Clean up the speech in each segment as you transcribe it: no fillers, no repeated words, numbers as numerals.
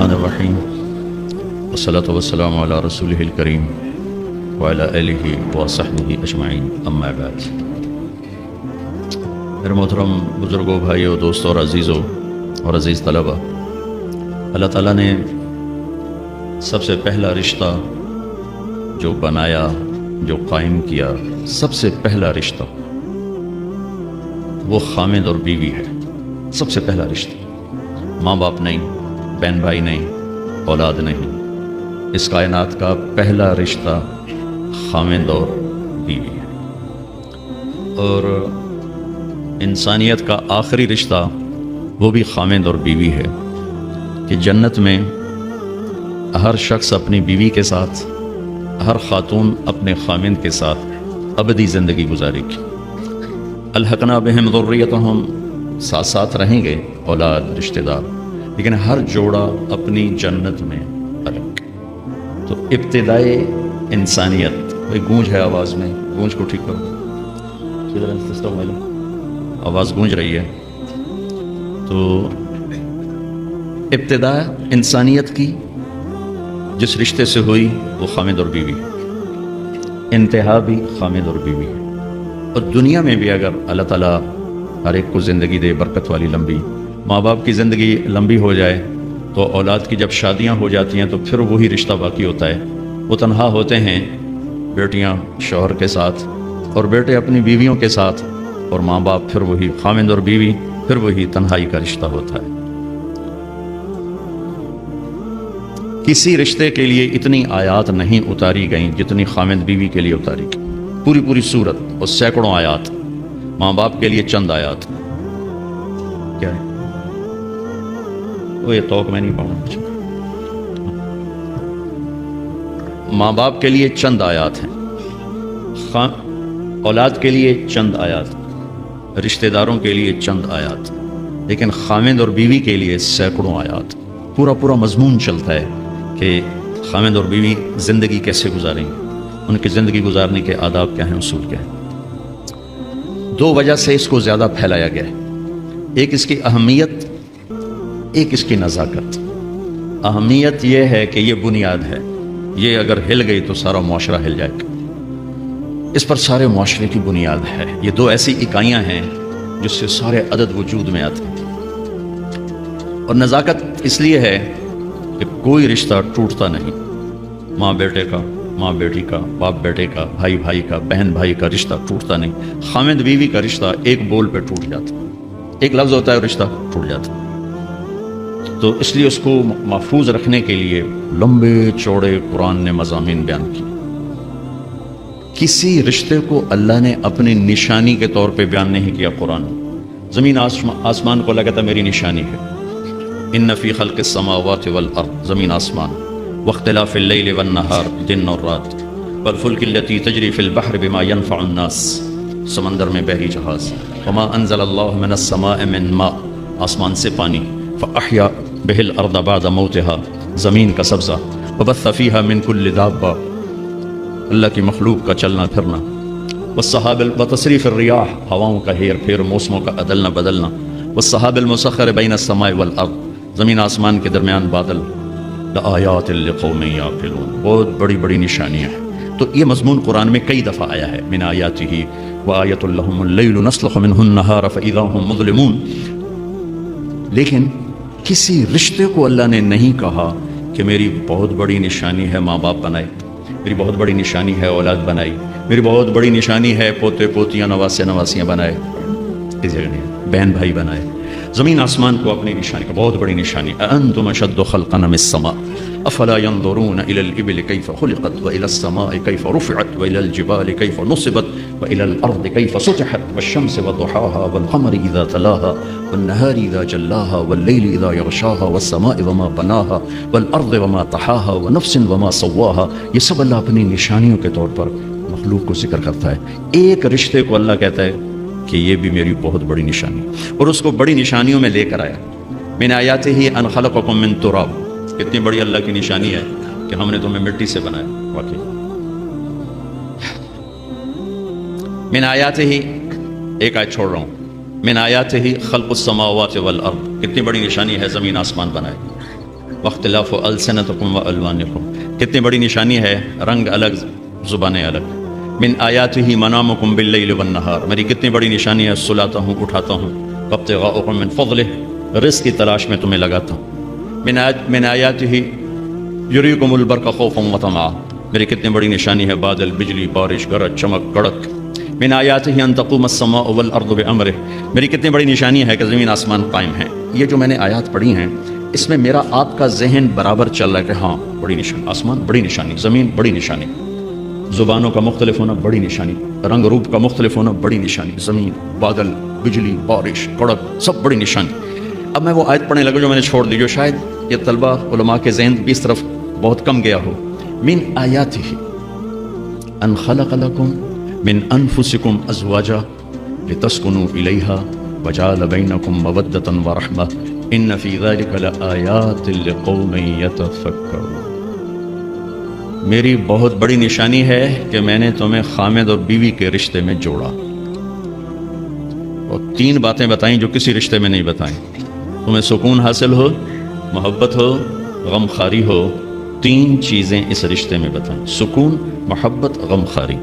الرحمن الرحیم والصلاة والسلام علی رسولہ الکریم وعلی آلہ وصحبہ اجمعین اما بعد۔ میرے محترم بزرگوں، بھائیوں، دوستوں اور عزیزوں اور عزیز طلبہ، اللہ تعالیٰ نے سب سے پہلا رشتہ جو بنایا، جو قائم کیا، سب سے پہلا رشتہ وہ خامد اور بیوی ہے۔ سب سے پہلا رشتہ، ماں باپ نہیں، بہن بھائی نہیں، اولاد نہیں، اس کائنات کا پہلا رشتہ خامد اور بیوی ہے۔ اور انسانیت کا آخری رشتہ وہ بھی خامد اور بیوی ہے کہ جنت میں ہر شخص اپنی بیوی کے ساتھ، ہر خاتون اپنے خامد کے ساتھ ابدی زندگی گزارے گی۔ الحقنا بہم ذریتہم، ساتھ ساتھ رہیں گے اولاد، رشتہ دار، لیکن ہر جوڑا اپنی جنت میں الگ۔ تو ابتدائی انسانیت، کوئی گونج ہے آواز میں، گونج کو ٹھیک کرو، آواز گونج رہی ہے۔ تو ابتدا انسانیت کی جس رشتے سے ہوئی وہ خامد اور بیوی، انتہا بھی خامد اور بیوی ہے۔ اور دنیا میں بھی اگر اللہ تعالیٰ ہر ایک کو زندگی دے برکت والی لمبی، ماں باپ کی زندگی لمبی ہو جائے تو اولاد کی جب شادیاں ہو جاتی ہیں تو پھر وہی رشتہ باقی ہوتا ہے۔ وہ تنہا ہوتے ہیں، بیٹیاں شوہر کے ساتھ اور بیٹے اپنی بیویوں کے ساتھ، اور ماں باپ پھر وہی خامد اور بیوی، پھر وہی تنہائی کا رشتہ ہوتا ہے۔ کسی رشتے کے لیے اتنی آیات نہیں اتاری گئیں جتنی خامد بیوی کے لیے اتاری گئی، پوری پوری سورت اور سینکڑوں آیات۔ ماں باپ کے لیے چند آیات، کیا ہے وہ، یہ توق میں نہیں پاؤں۔ ماں باپ کے لیے چند آیات ہیں، اولاد کے لیے چند آیات، رشتہ داروں کے لیے چند آیات، لیکن خامد اور بیوی کے لیے سینکڑوں آیات۔ پورا مضمون چلتا ہے کہ خامد اور بیوی زندگی کیسے گزاریں گے، ان کی زندگی گزارنے کے آداب کیا ہیں، اصول کیا ہیں۔ دو وجہ سے اس کو زیادہ پھیلایا گیا ہے، ایک اس کی اہمیت، ایک اس کی نزاکت۔ اہمیت یہ ہے کہ یہ بنیاد ہے، یہ اگر ہل گئی تو سارا معاشرہ ہل جائے گا، اس پر سارے معاشرے کی بنیاد ہے۔ یہ دو ایسی اکائیاں ہیں جس سے سارے عدد وجود میں آتے ہیں۔ اور نزاکت اس لیے ہے کہ کوئی رشتہ ٹوٹتا نہیں، ماں بیٹے کا، ماں بیٹی کا، باپ بیٹے کا، بھائی بھائی کا، بہن بھائی کا رشتہ ٹوٹتا نہیں۔ خامد بیوی کا رشتہ ایک بول پہ ٹوٹ جاتا، ایک لفظ ہوتا ہے رشتہ ٹوٹ جاتا۔ تو اس لیے اس کو محفوظ رکھنے کے لیے لمبے چوڑے قرآن نے مضامین بیان کیے۔ کسی رشتے کو اللہ نے اپنی نشانی کے طور پہ بیان نہیں کیا قرآن۔ زمین آسمان کو اللہ کہتا میری نشانی ہے، ان فی خلق السماوات والارض، زمین آسمان، واختلاف اللیل والنہار، دن اور رات، والفلک التی تجری فی البحر بما ينفع الناس، سمندر میں بحری جہاز، وما انزل اللہ من السماء من ماء، آسمان سے پانی، فاحیا بہ الارض بعد موتها، زمین کا سبزہ، وبث فیہا من کل دابہ، اللہ کی مخلوق کا چلنا پھرنا، والسحاب وتصریف الریاح، ہواؤں کا ہیر پھیر، موسموں کا عدلنا بدلنا، والسحاب المسخر بین السماء والارض، زمین آسمان کے درمیان بادل، لآیات لقوم یعقلون، بہت بڑی بڑی نشانیاں ہیں۔ تو یہ مضمون قرآن میں کئی دفعہ آیا ہے، من آیاتہ وآیۃ لہم اللیل نسلخ منہ النہار فاذا ہم مظلمون۔ لیکن کسی رشتے کو اللہ نے نہیں کہا کہ میری بہت بڑی نشانی ہے ماں باپ بنائے، میری بہت بڑی نشانی ہے اولاد بنائی، میری بہت بڑی نشانی ہے پوتے پوتیاں نواسے نواسیاں بنائے، اس جگہ نہیں، بہن بھائی بنائے۔ زمین آسمان کو اپنی نشانی کا بہت بڑی نشانی، اانتم اشد خلقا من السماء افلا ينظرون الى الابل كيف خلقت والى السماء كيف رفعت والى الجبال كيف نصبت والى الارض كيف سطحت والشمس وضحاها والقمر اذا تلاها والنهار اذا جلاها والليل اذا يغشاها والسماء وما بناها والارض وما طحاها ونفس وما سواها۔ یہ سب اللہ اپنی نشانیوں کے طور پر مخلوق کو ذکر کرتا ہے۔ ایک رشتے کو اللہ کہتا ہے کہ یہ بھی میری بہت بڑی نشانی، اور اس کو بڑی نشانیوں میں لے کر آیا۔ من آیاتہ ان خلقکم من تراب، کتنی بڑی اللہ کی نشانی ہے کہ ہم نے تمہیں مٹی سے بنایا۔ واقعی من آیاتہ، ایک آیت چھوڑ رہا ہوں، من آیاتہ خلق السماوات والارض، کتنی بڑی نشانی ہے زمین آسمان بنائے۔ واختلاف السنتکم والوانکم، کتنی بڑی نشانی ہے، رنگ الگ زبانیں الگ. من آیاتہ منامکم باللیل والنہار، میری کتنی بڑی نشانی ہے، سلاتا ہوں اٹھاتا ہوں. وابتغاؤکم من فضلہ، رزق کی تلاش میں تمہیں لگاتا ہوں. من آیاتہ یریکم البرق خوفا وطمعا، میری کتنی بڑی نشانی ہے، بادل، بجلی، بارش، گرج، چمک، کڑک. من آیاتہ ان تقوم السماء والارض بامرہ، میری کتنی بڑی نشانی ہے کہ زمین آسمان قائم ہیں. یہ جو میں نے آیات پڑھی ہیں، اس میں میرا آپ کا ذہن برابر چل رہا ہے کہ ہاں بڑی نشانی، آسمان بڑی نشانی، زمین بڑی نشانی، زبانوں کا مختلف ہونا بڑی نشانی، رنگ روپ کا مختلف ہونا بڑی نشانی، زمین، بادل، بجلی، بارش، کڑک، سب بڑی نشانی. اب میں وہ آیت پڑھنے لگا جو میں نے چھوڑ دی، جو شاید یہ طلبہ علماء کے ذہن بھی اس طرف بہت کم گیا ہو. من آیاتہ ان خلق لکم من انفسکم ازواجا لتسکنوا الیہا وجعل بینکم مودۃ ورحمۃ ان فی ذلک لآیات لقوم یتفکرون. میری بہت بڑی نشانی ہے کہ میں نے تمہیں خامد اور بیوی کے رشتے میں جوڑا، اور 3 باتیں بتائیں جو کسی رشتے میں نہیں بتائیں. تمہیں سکون حاصل ہو، محبت ہو، غم خاری ہو، 3 چیزیں اس رشتے میں بتائیں، سکون، محبت، غم خاری.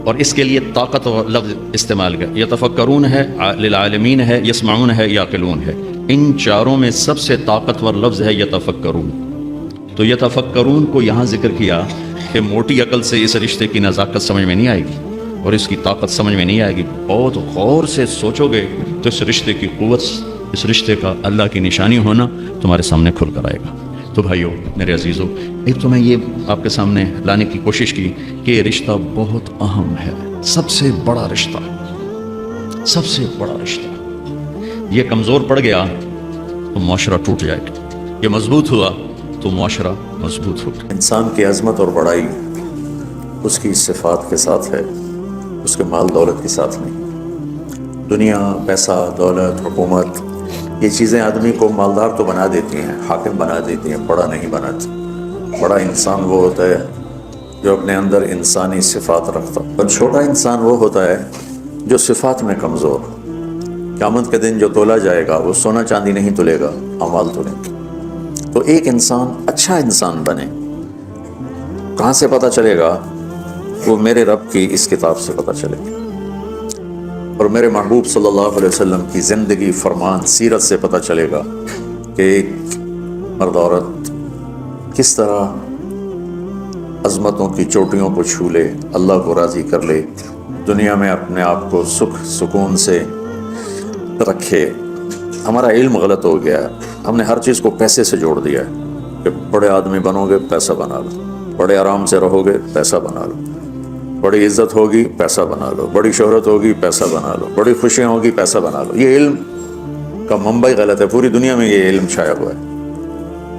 اور اس کے لیے طاقت اور لفظ استعمال کیا، یتفکرون ہے، للعالمین ہے، یسمعون ہے، یعقلون ہے. ان چاروں میں سب سے طاقتور لفظ ہے یتفکرون. تو یتفکرون کو یہاں ذکر کیا کہ موٹی عقل سے اس رشتے کی نزاکت سمجھ میں نہیں آئے گی اور اس کی طاقت سمجھ میں نہیں آئے گی. بہت غور سے سوچو گے تو اس رشتے کی قوت، اس رشتے کا اللہ کی نشانی ہونا تمہارے سامنے کھل کر آئے گا. تو بھائیو، میرے عزیزو، ایک تو میں یہ آپ کے سامنے لانے کی کوشش کی کہ یہ رشتہ بہت اہم ہے، سب سے بڑا رشتہ، سب سے بڑا رشتہ. یہ کمزور پڑ گیا تو معاشرہ ٹوٹ جائے گا، یہ مضبوط ہوا تو معاشرہ مضبوط ہوگا. انسان کی عظمت اور بڑائی اس کی صفات کے ساتھ ہے، اس کے مال دولت کے ساتھ نہیں. دنیا، پیسہ، دولت، حکومت، یہ چیزیں آدمی کو مالدار تو بنا دیتی ہیں، حاکم بنا دیتی ہیں، بڑا نہیں بناتی. بڑا انسان وہ ہوتا ہے جو اپنے اندر انسانی صفات رکھتا، اور چھوٹا انسان وہ ہوتا ہے جو صفات میں کمزور. قیامت کے دن جو تولا جائے گا وہ سونا چاندی نہیں تلے گا، اعمال تلیں گے. تو ایک انسان اچھا انسان بنے، کہاں سے پتہ چلے گا؟ وہ میرے رب کی اس کتاب سے پتہ چلے گا، اور میرے محبوب صلی اللہ علیہ وسلم کی زندگی، فرمان، سیرت سے پتہ چلے گا کہ ایک مرد عورت کس طرح عظمتوں کی چوٹیوں کو چھو لے، اللہ کو راضی کر لے، دنیا میں اپنے آپ کو سکھ سکون سے رکھے. ہمارا علم غلط ہو گیا ہے، ہم نے ہر چیز کو پیسے سے جوڑ دیا ہے کہ بڑے آدمی بنو گے پیسہ بنا لو، بڑے آرام سے رہو گے پیسہ بنا لو، بڑی عزت ہوگی پیسہ بنا لو، بڑی شہرت ہوگی پیسہ بنا لو، بڑی خوشیاں ہوگی پیسہ بنا لو. یہ علم کا منبع غلط ہے، پوری دنیا میں یہ علم چھایا ہوا ہے.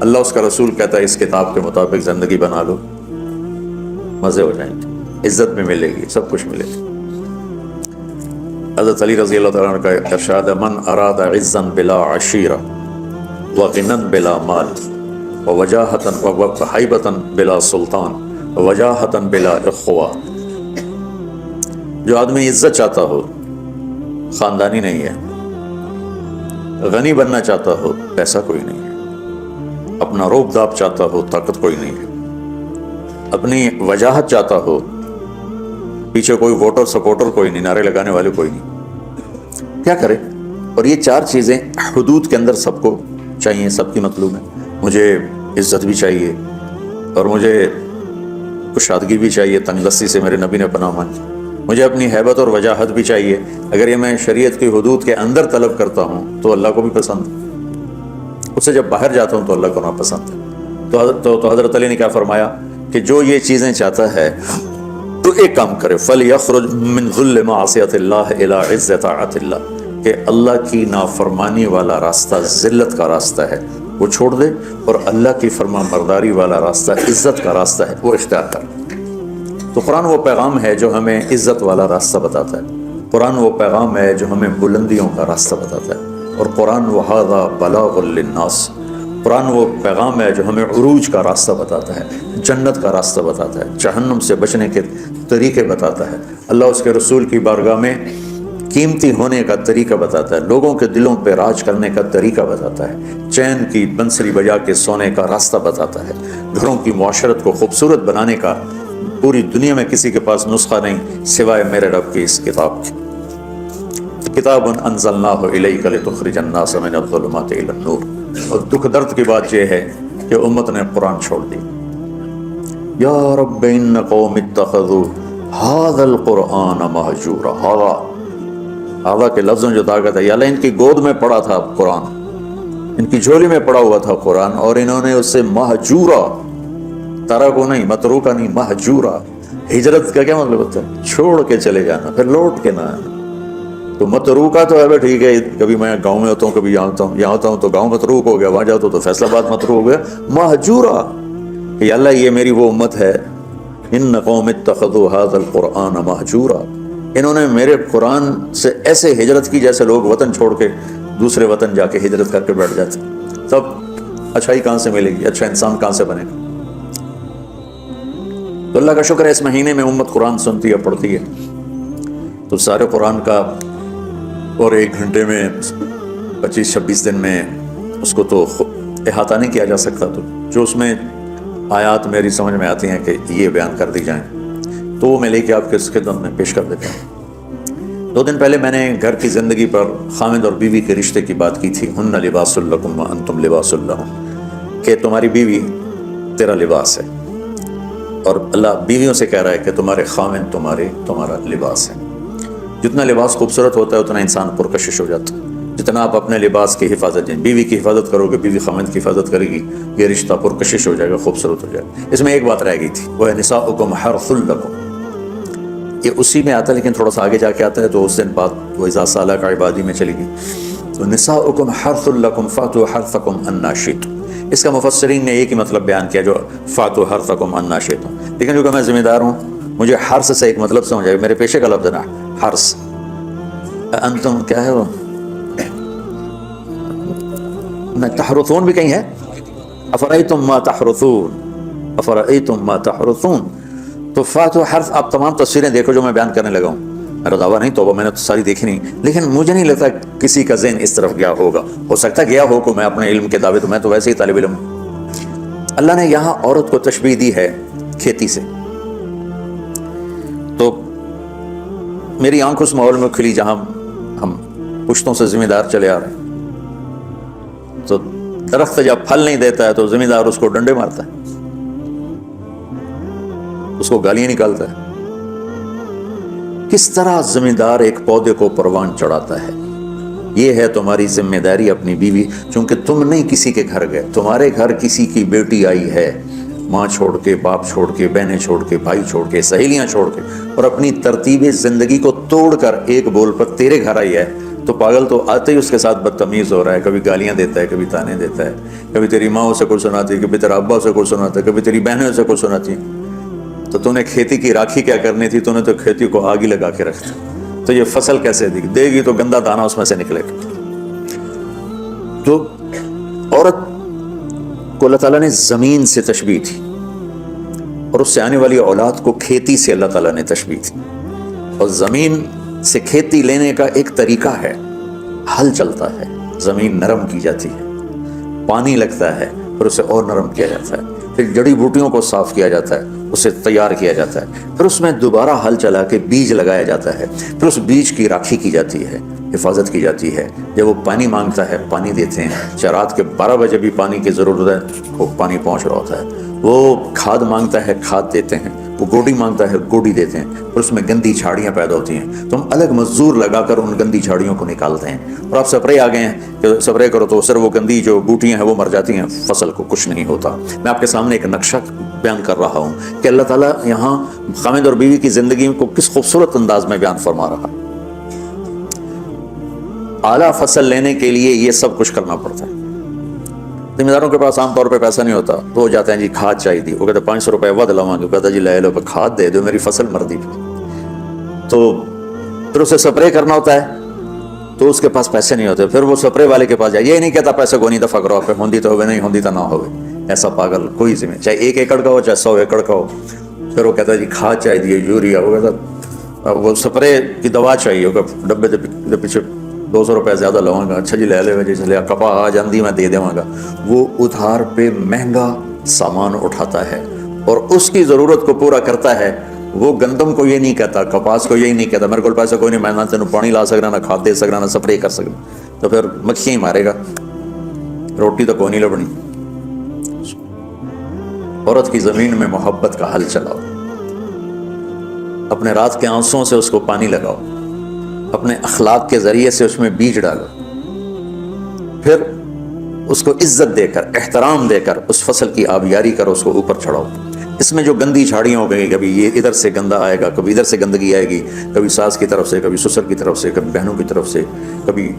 اللہ، اس کا رسول کہتا ہے اس کتاب کے مطابق زندگی بنا لو، مزے ہو جائیں گے، عزت میں ملے گی، سب کچھ ملے گا. حضرت علی رضی اللہ تعالیٰ عنہ کا ارشاد ہے، من اراد عزا بلا عشیرہ وغنا بلا مال ووجاہتا وحیبتا بلا سلطان ووجاہتا بلا اخوہ. جو آدمی عزت چاہتا ہو، خاندانی نہیں ہے، غنی بننا چاہتا ہو، پیسہ کوئی نہیں ہے، اپنا روب داب چاہتا ہو، طاقت کوئی نہیں ہے، اپنی وجاہت چاہتا ہو، پیچھے کوئی ووٹر سپورٹر کوئی نہیں، نعرے لگانے والے کوئی نہیں، کیا کرے؟ اور یہ 4 چیزیں حدود کے اندر سب کو چاہیے، سب کی مطلوب ہے. مجھے عزت بھی چاہیے، اور مجھے کشادگی بھی چاہیے، تنگ دستی سے میرے نبی نے پناہ مانگی. مجھے اپنی ہیبت اور وجاہت بھی چاہیے. اگر یہ میں شریعت کی حدود کے اندر طلب کرتا ہوں تو اللہ کو بھی پسند ہے، اس سے جب باہر جاتا ہوں تو اللہ کو ناپسند ہے. تو حضرت علی نے کیا فرمایا کہ جو یہ چیزیں چاہتا ہے تو ایک کام کرے، فَلْيَخْرُجْ مِنْ ذُلِّ مَعْصِيَةِ اللَّهِ إِلَىٰ عِزَّ طَاعَةِ اللَّهِ، کہ اللہ کی نافرمانی والا راستہ ذلت کا راستہ ہے، وہ چھوڑ دے، اور اللہ کی فرما برداری والا راستہ عزت کا راستہ ہے، وہ اختیار کر. تو قرآن وہ پیغام ہے جو ہمیں عزت والا راستہ بتاتا ہے، قرآن وہ پیغام ہے جو ہمیں بلندیوں کا راستہ بتاتا ہے، اور قرآن وَهَذَا بَلَاغٌ لِلنَّاسِ، قرآن وہ پیغام ہے جو ہمیں عروج کا راستہ بتاتا ہے، جنت کا راستہ بتاتا ہے، جہنم سے بچنے کے طریقے بتاتا ہے. اللہ اس کے رسول کی بارگاہ میں قیمتی ہونے کا طریقہ بتاتا ہے، لوگوں کے دلوں پہ راج کرنے کا طریقہ بتاتا ہے، چین کی بنسری بجا کے سونے کا راستہ بتاتا ہے، گھروں کی معاشرت کو خوبصورت بنانے کا پوری دنیا میں کسی کے پاس نسخہ نہیں سوائے میرے رب کی اس کتاب کی۔ کتاب انزلناہ الیک لتخرج الناس من الظلمات الی النور۔ اور دکھ درد کی بات یہ ہے کہ امت نے قرآن چھوڑ دی۔ یا رب ان قوم اتخذوا هذا القرآن مہجورا۔ ہاضا کے لفظوں جو طاقت ہے، یا اللہ ان کی گود میں پڑا تھا قرآن، ان کی جھولی میں پڑا ہوا تھا قرآن، اور انہوں نے اسے مہجورا، ترکو نہیں، متروکا نہیں، مہجورا۔ ہجرت کا کیا مطلب ہوتا ہے؟ چھوڑ کے چلے جانا، پھر لوٹ کے نہ آنا۔ تو متروکا تو ہے ٹھیک ہے، کبھی میں گاؤں میں ہوتا ہوں، کبھی یہاں ہوتا ہوں تو گاؤں متروک ہو گیا، وہاں جاتا ہوں تو فیصلہ آباد متروک ہو گیا۔ مہجورا کہ اللہ یہ میری وہ امت ہے، ان قوم اتخذوا هذا القرآن مہجورا، انہوں نے میرے قرآن سے ایسے ہجرت کی جیسے لوگ وطن چھوڑ کے دوسرے وطن جا کے ہجرت کر کے بیٹھ جاتے۔ تب اچھائی کہاں سے ملے گی؟ اچھا انسان کہاں سے بنے گا؟ تو اللہ کا شکر ہے اس مہینے میں امت قرآن سنتی ہے، پڑھتی ہے، تو سارے قرآن کا اور 1 گھنٹے میں 25-26 دن میں اس کو تو احاطہ نہیں کیا جا سکتا، تو جو اس میں آیات میری سمجھ میں آتی ہیں کہ یہ بیان کر دی جائیں تو وہ میں لے کے آپ کے اس خدمت میں پیش کر دیتا ہوں۔ 2 دن پہلے میں نے گھر کی زندگی پر خامد اور بیوی کے رشتے کی بات کی تھی۔ ہن لباس لکم وانتم لباس لہن، کہ تمہاری بیوی تیرا لباس ہے، اور اللہ بیویوں سے کہہ رہا ہے کہ تمہارے خامد تمہارا لباس ہے۔ جتنا لباس خوبصورت ہوتا ہے اتنا انسان پرکشش ہو جاتا ہے۔ جتنا آپ اپنے لباس کی حفاظت دیں، بیوی کی حفاظت کرو گے، بیوی خامد کی حفاظت کرے گی، یہ رشتہ پرکشش ہو جائے گا، خوبصورت ہو جائے گا۔ اس میں ایک بات رہ گئی تھی، وہ ہے نساؤکم حرث لکم۔ یہ اسی میں آتا ہے لیکن تھوڑا سا آگے جا کے آتا ہے، تو اس دن بعد وہ اذا سالک عبادی میں چلی گئی۔ تو نساؤکم حرث لکم فاتوا حرثکم انا شئتم، اس کا مفسرین نے ایک ہی مطلب بیان کیا جو فاتوا حرثکم انا شئتم، لیکن چونکہ میں ذمہ دار ہوں مجھے حرث سے ایک مطلب سمجھ آئے، میرے پیشے کا لفظ ہے نا حرث۔ انتم کیا ہے وہ تحرثون بھی کہیں ہے، افرأیتم ما تحرثون، افرأیتم ما تحرثون۔ تو فاتو حرف آپ تمام تصویریں دیکھو جو میں بیان کرنے لگا ہوں، میرا دعویٰ نہیں، توبہ میں نے تو ساری دیکھی نہیں، لیکن مجھے نہیں لگتا کسی کا ذہن اس طرف گیا ہوگا، ہو سکتا گیا ہو کہ میں اپنے علم کے دعوے، تو میں تو ویسے ہی طالب علم ہوں۔ اللہ نے یہاں عورت کو تشبیہ دی ہے کھیتی سے، تو میری آنکھ اس ماحول میں کھلی جہاں ہم پشتوں سے ذمہ دار چلے آ رہے ہیں۔ تو درخت جب پھل نہیں دیتا ہے تو ذمہ دار اس کو ڈنڈے مارتا ہے، اس کو گالیاں نکالتا ہے۔ کس طرح ذمہ دار ایک پودے کو پروان چڑھاتا ہے، یہ ہے تمہاری ذمہ داری اپنی بیوی، چونکہ تم نہیں کسی کے گھر گئے، تمہارے گھر کسی کی بیٹی آئی ہے، ماں چھوڑ کے، باپ چھوڑ کے، بہنیں چھوڑ کے، بھائی چھوڑ کے، سہیلیاں چھوڑ کے، اور اپنی ترتیب زندگی کو توڑ کر ایک بول پر تیرے گھر آئی ہے، تو پاگل تو آتے ہی اس کے ساتھ بدتمیز ہو رہا ہے، کبھی گالیاں دیتا ہے، کبھی تانے دیتا ہے، کبھی تیری ماں سے کچھ سناتی ہے، کبھی تیرا ابا سے کچھ سناتا ہے، کبھی تیری بہنوں سے کچھ سناتی ہے۔ تو تو نے کھیتی کی راکھی کیا کرنی تھی، تو نے تو کھیتی کو آگ ہی لگا کے رکھا، تو یہ فصل کیسے دے گی؟ تو گندا دانہ اس میں سے نکلے گا۔ تو عورت کو اللہ تعالیٰ نے زمین سے تشبیہ تھی، اور اس سے آنے والی اولاد کو کھیتی سے اللہ تعالیٰ نے تشبیہ تھی، اور زمین سے کھیتی لینے کا ایک طریقہ ہے، ہل چلتا ہے، زمین نرم کی جاتی ہے، پانی لگتا ہے، پھر اسے اور نرم کیا جاتا ہے، پھر جڑی بوٹیوں کو صاف کیا جاتا ہے، اسے تیار کیا جاتا ہے، پھر اس میں دوبارہ ہل چلا کے بیج لگایا جاتا ہے، پھر اس بیج کی راکھی کی جاتی ہے، حفاظت کی جاتی ہے۔ جب وہ پانی مانگتا ہے پانی دیتے ہیں، چاہے رات کے 12 بجے بھی پانی کی ضرورت ہے وہ پانی پہنچ رہا ہوتا ہے۔ وہ کھاد مانگتا ہے کھاد دیتے ہیں، وہ گوڈی مانگتا ہے گوڈی دیتے ہیں، پھر اس میں گندی جھاڑیاں پیدا ہوتی ہیں تو ہم الگ مزدور لگا کر ان گندی جھاڑیوں کو نکالتے ہیں، اور آپ سپرے آ گئے ہیں کہ سپرے کرو تو صرف وہ گندی جو بوٹیاں ہیں وہ مر جاتی ہیں، فصل کو کچھ نہیں ہوتا۔ میں آپ کے سامنے ایک نقشہ بیان کر رہا ہوں کہ اللہ تعالیٰ یہاں خامد اور بیوی کی زندگی کو کس خوبصورت انداز میں بیان فرما رہا۔ اعلیٰ فصل لینے کے لیے یہ سب کچھ کرنا پڑتا ہے۔ ذمہ داروں کے پاس عام طور پہ پیسہ نہیں ہوتا، تو وہ جاتے ہیں جی کھاد چاہیے تھی، وہ کہتے ہیں 500 روپے ود لواں گے، کہتا جی لے لو کھاد دے دو میری فصل مر دی۔ تو پھر اسے سپرے کرنا ہوتا ہے تو اس کے پاس پیسے نہیں ہوتے، پھر وہ سپرے والے کے پاس جائے، یہ نہیں کہتا پیسے کو نہیں دفع کرو، آپ پہ ہوندی تو ہوئے نہیں ہوندی تو نہ ہوئے، ایسا پاگل کوئی ذمہ، چاہے 1 ایکڑ کا ہو چاہے 100 ایکڑ کا ہو۔ پھر وہ کہتا ہے جی کھاد چاہیے دی، یوریا، وہ کہتا وہ سپرے کی دوا چاہیے ہوگا ڈبے دے پیچھے 200 روپے زیادہ لواں گا, اچھا جی لے لے جی چلے کپا آ جاندی میں دے دیواں گا. وہ ادھار پہ مہنگا سامان اٹھاتا ہے اور اس کی ضرورت کو پورا کرتا ہے. وہ گندم کو یہ نہیں کہتا, کپاس کو یہی نہیں کہتا میرے کو پیسہ کوئی نہیں, میں نہ تینوں پانی لا سکنا, نہ کھاد دے سکنا, نہ سپرے کر سکنا. تو پھر مکھیاں ہی مارے گا, روٹی تو کوئی نہیں لبنی. عورت کی زمین میں محبت کا حل چلاؤ, اپنے رات کے آنسوؤں سے اس کو پانی لگاؤ, اپنے اخلاق کے ذریعے سے اس میں بیج ڈالو, پھر اس کو عزت دے کر احترام دے کر اس فصل کی آبیاری کر اس کو اوپر چڑھاؤ. اس میں جو گندی جھاڑیاں ہو گئی, کبھی یہ ادھر سے گندا آئے گا, کبھی ادھر سے گندگی آئے گی, کبھی ساس کی طرف سے, کبھی سسر کی طرف سے, کبھی بہنوں کی طرف سے, کبھی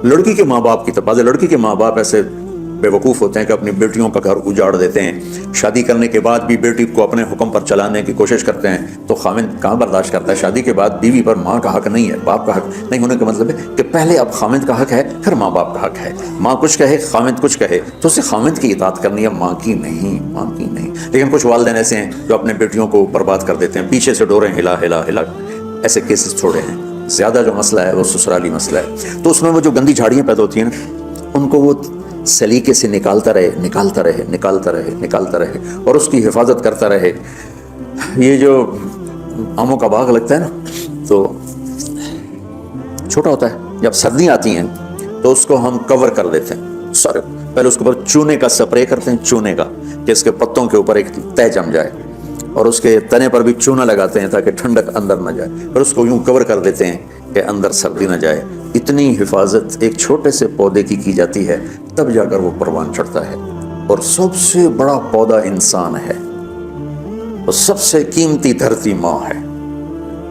لڑکی کے ماں باپ کی طرف. بعض لڑکی کے ماں باپ ایسے بے وقوف ہوتے ہیں کہ اپنی بیٹیوں کا گھر اجاڑ دیتے ہیں, شادی کرنے کے بعد بھی بیٹی کو اپنے حکم پر چلانے کی کوشش کرتے ہیں. تو خاوند کہاں برداشت کرتا ہے؟ شادی کے بعد بیوی پر ماں کا حق نہیں ہے, باپ کا حق نہیں ہونے کا مطلب ہے کہ پہلے اب خاوند کا حق ہے, پھر ماں باپ کا حق ہے. ماں کچھ کہے, خاوند کچھ کہے, تو اسے خاوند کی اطاعت کرنی ہے, ماں کی نہیں, ماں کی نہیں. لیکن کچھ والدین ایسے ہیں جو اپنے بیٹیوں کو برباد کر دیتے ہیں, پیچھے سے ڈوریں ہلا ہلا ہلا. ایسے کیسز چھوڑے ہیں. زیادہ جو مسئلہ ہے وہ سسرالی مسئلہ ہے. تو اس میں وہ جو گندی جھاڑیاں پیدا ہوتی ہیں نا, ان کو وہ سلیقے سے نکالتا رہے, نکالتا رہے, نکالتا رہے, نکالتا رہے, اور اس کی حفاظت کرتا رہے. یہ جو آموں کا باغ لگتا ہے نا, تو چھوٹا ہوتا ہے, جب سردیاں آتی ہیں تو اس کو ہم کور کر دیتے ہیں سارے. پہلے اس کے اوپر چونے کا سپرے کرتے ہیں, چونے کا, کہ اس کے پتوں کے اوپر ایک تہ جم جائے, اور اس کے تنے پر بھی چونا لگاتے ہیں تاکہ ٹھنڈک اندر نہ جائے. پھر اس کو یوں کور کر دیتے ہیں کہ اندر سردی نہ جائے. اتنی حفاظت ایک چھوٹے سے پودے کی جاتی ہے, تب جا کر وہ پروان چڑھتا ہے. اور سب سے بڑا پودا انسان ہے, اور سب سے قیمتی دھرتی ماں ہے,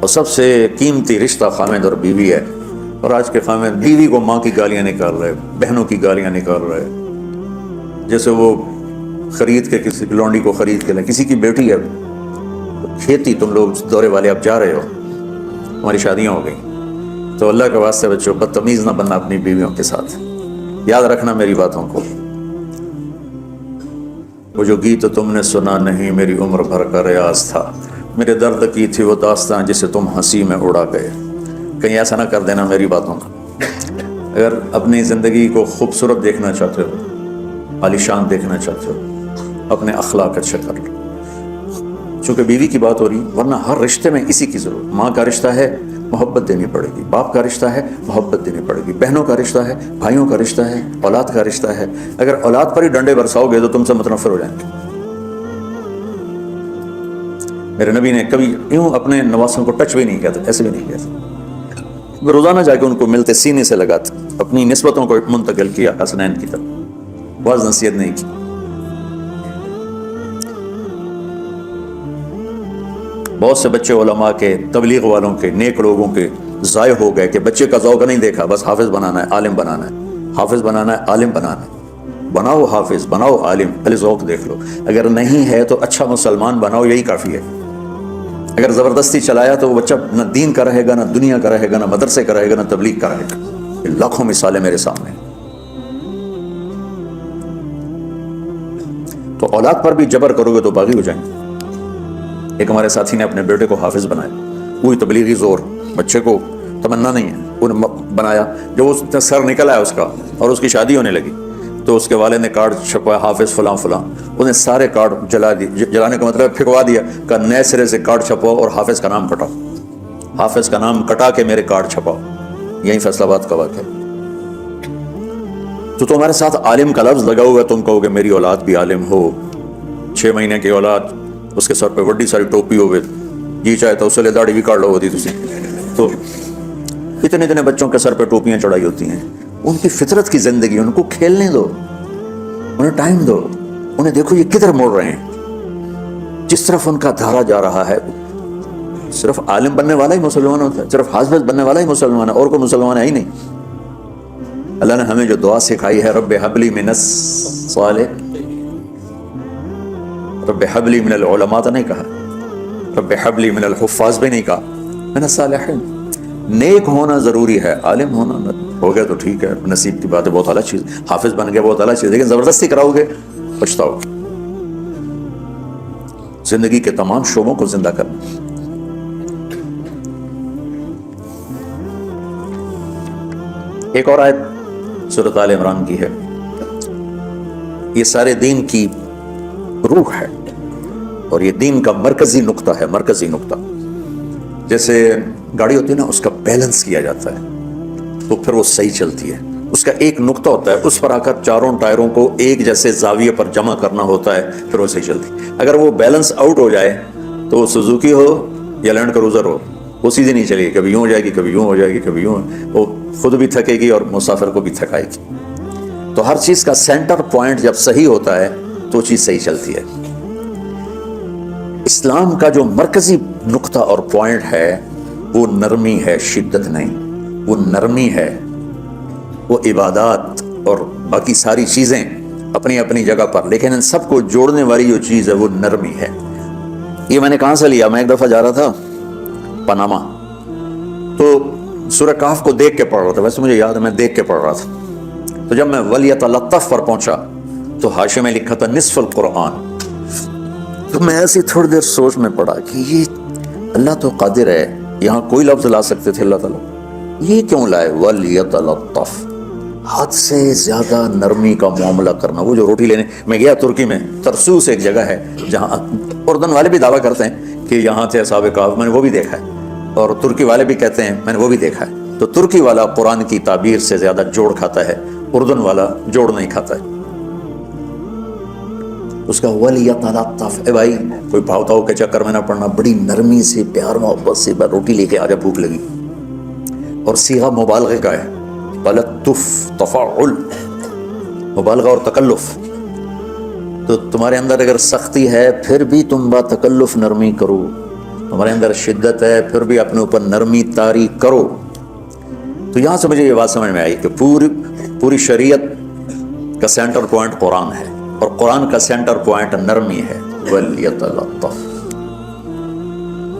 اور سب سے قیمتی رشتہ خاوند اور بیوی ہے. اور آج کے خاوند بیوی کو ماں کی گالیاں نکال رہے, بہنوں کی گالیاں نکال رہے, جیسے وہ خرید کے کسی لونڈی کو خرید کے لیں. کسی کی بیٹی ہے, کھیتی, تم لوگ دورے والے اب جا رہے ہو, ہماری شادیاں ہو گئیں, تو اللہ کے واسطے بچوں بدتمیز نہ بننا اپنی بیویوں کے ساتھ. یاد رکھنا میری باتوں کو. وہ جو گیت تم نے سنا نہیں میری عمر بھر کا ریاض تھا, میرے درد کی تھی وہ داستان جسے تم ہنسی میں اڑا گئے. کہیں ایسا نہ کر دینا میری باتوں کا. اگر اپنی زندگی کو خوبصورت دیکھنا چاہتے ہو, عالیشان دیکھنا چاہتے ہو, اپنے اخلاق اچھے کر لو. چونکہ بیوی کی بات ہو رہی, ورنہ ہر رشتے میں اسی کی ضرورت. ماں کا رشتہ ہے, محبت دینی پڑے گی. باپ کا رشتہ ہے, محبت دینی پڑے گی. بہنوں کا رشتہ ہے, بھائیوں کا رشتہ ہے, اولاد کا رشتہ ہے. اگر اولاد پر ہی ڈنڈے برساؤ گے تو تم سے متنفر ہو جائیں گے. میرے نبی نے کبھی یوں اپنے نواسوں کو ٹچ بھی نہیں کیا تھا, ایسے بھی نہیں کیا تھا. وہ روزانہ جا کے ان کو ملتے, سینے سے لگاتے, اپنی نسبتوں کو منتقل کیا حسنین کی طرف. بعض نصیحت نہیں کی. بہت سے بچے علماء کے, تبلیغ والوں کے, نیک لوگوں کے ضائع ہو گئے کہ بچے کا ذوق نہیں دیکھا, بس حافظ بنانا ہے, عالم بنانا ہے, حافظ بنانا ہے, عالم بنانا ہے. بناؤ حافظ, بناؤ عالم, پہلے ذوق دیکھ لو. اگر نہیں ہے تو اچھا مسلمان بناؤ, یہی کافی ہے. اگر زبردستی چلایا تو وہ بچہ نہ دین کا رہے گا, نہ دنیا کا رہے گا, نہ مدرسے کا رہے گا, نہ تبلیغ کا رہے گا. یہ لاکھوں مثالیں میرے سامنے. تو اولاد پر بھی جبر کرو گے تو باغی ہو جائیں گے. ایک ہمارے ساتھی نے اپنے بیٹے کو حافظ بنایا, وہی تبلیغی زور, بچے کو تمنا نہیں ہے, انہیں بنایا. جو اس سر نکل آیا اس کا اور اس کی شادی ہونے لگی, تو اس کے والد نے کارڈ چھپوایا, حافظ فلاں فلاں. انہیں سارے کارڈ جلا دی. جلانے کا مطلب پھکوا دیا کہ نئے سرے سے کارڈ چھپاؤ اور حافظ کا نام کٹاؤ, حافظ کا نام کٹا کے میرے کارڈ چھپاؤ. یہی فیصل آباد کا واقعہ. تو تمہارے ساتھ عالم کا لفظ لگا ہوا ہے, تم کہو گے میری اولاد بھی عالم ہو. 6 مہینے کی اولاد, اس کے سر پہ بڑی ساری ٹوپی ہوئے, جی چاہے تو اسے لے داڑھی بھی کاٹ لو ہوتی تھی. تو اتنے اتنے بچوں کے سر پہ ٹوپیاں چڑھائی ہوتی ہیں. ان کی فطرت کی زندگی, ان کو کھیلنے دو, انہیں ٹائم دو, انہیں دیکھو یہ کدھر موڑ رہے ہیں, جس طرف ان کا دھارا جا رہا ہے. صرف عالم بننے والا ہی مسلمان ہوتا ہے, صرف حافظ بننے والا ہی مسلمان ہے, اور کوئی مسلمان ہے ہی نہیں. اللہ نے ہمیں جو دعا سکھائی ہے, رب حب لی من الصالح, رب حب لی من العلماء تو نہیں کہا, رب حب لی من الحفاظ بھی نہیں کہا, من الصالحین. نیک ہونا ضروری ہے, عالم ہونا ہو گیا تو ٹھیک ہے, نصیب کی بات ہے, بہت اعلیٰ چیز. حافظ بن گیا بہت اعلیٰ چیز, لیکن زبردستی کراؤ گے پچھتاؤ گے. زندگی کے تمام شعبوں کو زندہ کرنا. ایک اور آیت سورۃ آل عمران کی ہے، یہ سارے دین کی روح ہے اور یہ دین کا مرکزی نقطہ ہے، مرکزی نقطہ۔ جیسے گاڑی ہوتی ہے نا، اس کا بیلنس کیا جاتا ہے تو پھر وہ صحیح چلتی ہے۔ اس کا ایک نقطہ ہوتا ہے، اس پر آ کر چاروں ٹائروں کو ایک جیسے زاویے پر جمع کرنا ہوتا ہے، پھر وہ صحیح چلتی۔ اگر وہ بیلنس آؤٹ ہو جائے تو وہ سوزوکی ہو یا لینڈ کروزر ہو، وہ سیدھی نہیں چلے گی، کبھی یوں ہو جائے گی، کبھی یوں ہو جائے گی، کبھی یوں، وہ خود بھی تھکے گی اور مسافر کو بھی تھکائے گی۔ تو ہر چیز کا سینٹر پوائنٹ جب صحیح ہوتا ہے تو چیز صحیح چلتی ہے۔ اسلام کا جو مرکزی نقطہ اور پوائنٹ ہے وہ نرمی ہے، شدت نہیں، وہ نرمی ہے۔ وہ عبادات اور باقی ساری چیزیں اپنی اپنی جگہ پر، لیکن ان سب کو جوڑنے والی جو چیز ہے وہ نرمی ہے۔ یہ میں نے کہاں سے لیا؟ میں ایک دفعہ جا رہا تھا پاناما، تو سورہ کہف کو دیکھ کے پڑھ رہا تھا، ویسے مجھے یاد ہے میں دیکھ کے پڑھ رہا تھا۔ تو جب میں ولیتلطف پر پہنچا تو حاشیے میں لکھا تھا نصف القرآن۔ تو میں ایسی تھوڑی دیر سوچ میں پڑا کہ یہ اللہ تو قادر ہے، یہاں کوئی لفظ لا سکتے تھے اللہ تعالیٰ، یہ کیوں لائے ولیتلطف؟ حد سے زیادہ نرمی کا معاملہ کرنا۔ وہ جو روٹی لینے میں گیا ترکی میں، ترسوس ایک جگہ ہے جہاں اردن والے بھی دعویٰ کرتے ہیں کہ یہاں تھے اصحاب کہف، میں نے وہ بھی دیکھا ہے، اور ترکی والے بھی کہتے ہیں میں نے وہ بھی دیکھا ہے۔ تو ترکی والا قرآن کی تعبیر سے زیادہ جوڑ کھاتا ہے، اردن والا جوڑ نہیں کھاتا ہے۔ اس کا ولیتلطف، اے بھائی کوئی بھاؤ تاؤ کے چکر میں نہ پڑنا، بڑی نرمی سے پیار محبت سے روٹی لے کے آجا، بھوک لگی۔ اور صیغہ مبالغے کا ہے، تلطف، تفاعل، مبالغہ اور تکلف۔ تو تمہارے اندر اگر سختی ہے پھر بھی تم با تکلف نرمی کرو، تمہارے اندر شدت ہے پھر بھی اپنے اوپر نرمی طاری کرو۔ تو یہاں سے مجھے یہ بات سمجھ میں آئی کہ پوری شریعت کا سینٹر پوائنٹ قرآن ہے، اور قرآن کا سینٹر پوائنٹ نرمی ہے، ولیتلطف۔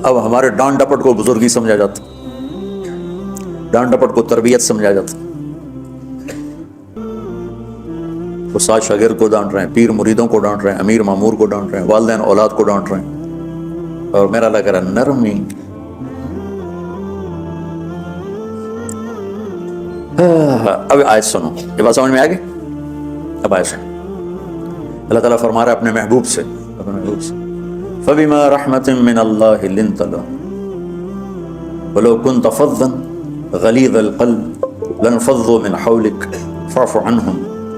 اب ہمارے ڈانٹ ڈپٹ کو بزرگی سمجھا جاتا، ڈانٹ ڈپٹ کو تربیت سمجھا جاتا۔ استاد شاگرد کو ڈانٹ رہے ہیں، پیر مریدوں کو ڈانٹ رہے ہیں، امیر مامور کو ڈانٹ رہے ہیں، والدین اولاد کو ڈانٹ رہے ہیں، اور میرا لگ رہا ہے نرمی۔ اب آیت سنو، یہ بات سمجھ میں آ گئی؟ اب آیت سنو، اللہ تعالیٰ فرما رہا ہے اپنے محبوب سے، فَبِمَا رَحْمَةٍ مِّنَ اللَّهِ لِنْتَ لَهُمْ وَلَوْ كُنْتَ فَظًّا غَلِيظَ الْقَلْبِ لَانفَضُّوا مِنْ حَوْلِكَ فَاعْفُ عَنْهُمْ